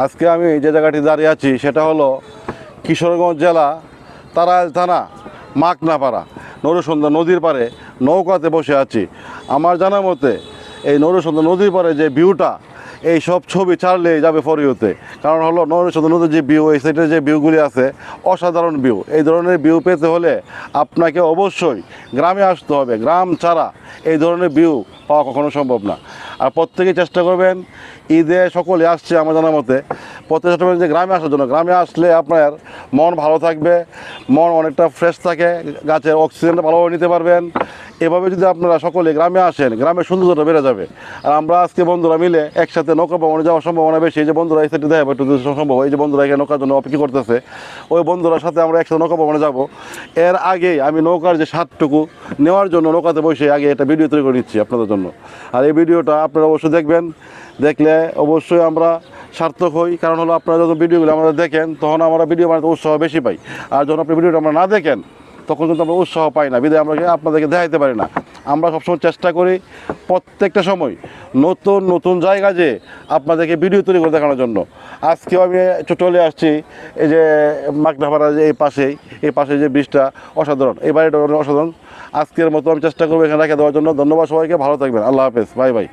আজকে আমি যে জায়গাটি দাঁড়িয়ে আছি সেটা হলো কিশোরগঞ্জ জেলা তাড়াইল থানা মাকনাপাড়া নরসুন্দা নদীর পাড়ে নৌকাতে বসে আছি। আমার জানা মতে এই নরসুন্দা নদীর পাড়ে যে ভিউটা, এই সব ছবি ছাড়লেই যাবে ফর ইউতে। কারণ হলো নরসুন্দা নদীর যে ভিউ, এই সাইডের যে ভিউগুলি আছে অসাধারণ ভিউ। এই ধরনের ভিউ পেতে হলে আপনাকে অবশ্যই গ্রামে আসতে হবে। গ্রাম ছাড়া এই ধরনের ভিউ পাওয়া কখনো সম্ভব না। আর প্রত্যেকেই চেষ্টা করবেন, ঈদে সকলে আসছে আমার জানা মতে, প্রত্যেক চেষ্টা করবেন যে গ্রামে আসার জন্য। গ্রামে আসলে আপনার মন ভালো থাকবে, মন অনেকটা ফ্রেশ থাকে, গাছের অক্সিজেনটা ভালোভাবে নিতে পারবেন। এভাবে যদি আপনারা সকলে গ্রামে আসেন, গ্রামের সৌন্দর্যটা বেড়ে যাবে। আর আমরা আজকে বন্ধুরা মিলে একসাথে নৌকা ভ্রমণে যাওয়ার সম্ভাবনা বেশি। এই যে বন্ধুরা এই সাইডে দেখাবো একটু সম্ভব, এই যে বন্ধুরা এখানে নৌকার জন্য অপেক্ষা করতেছে, ওই বন্ধুরার সাথে আমরা একসাথে নৌকা ভ্রমণে যাবো। এর আগেই আমি নৌকার যে স্বাদটুকু নেওয়ার জন্য নৌকাতে বসে আগে একটা ভিডিও তৈরি করে নিচ্ছি আপনাদের জন্য। আর এই ভিডিওটা আপনারা অবশ্যই দেখবেন, দেখলে অবশ্যই আমরা সার্থক হই। কারণ হলো আপনারা যখন ভিডিওগুলো আমাদের দেখেন তখন আমরা ভিডিও বানাতে উৎসাহ বেশি পাই। আর যখন আপনি ভিডিওটা আমরা না দেখেন তখন কিন্তু আমরা উৎসাহ পাই না, বিধায় আমরা আপনাদেরকে দেখাইতে পারি না। আমরা সবসময় চেষ্টা করি প্রত্যেকটা সময় নতুন নতুন জায়গা যে আপনাদেরকে ভিডিও তৈরি করে দেখানোর জন্য। আজকেও আমি চলে আসছি এই যে মাকনাপাড়া, যে এই পাশে যে ব্রিজটা অসাধারণ, এই বাড়িটা অসাধারণ। আজকের মতো আমি চেষ্টা করবো এখানে রেখে দেওয়ার জন্য। ধন্যবাদ সবাইকে, ভালো থাকবেন, আল্লাহ হাফেজ, বাই বাই।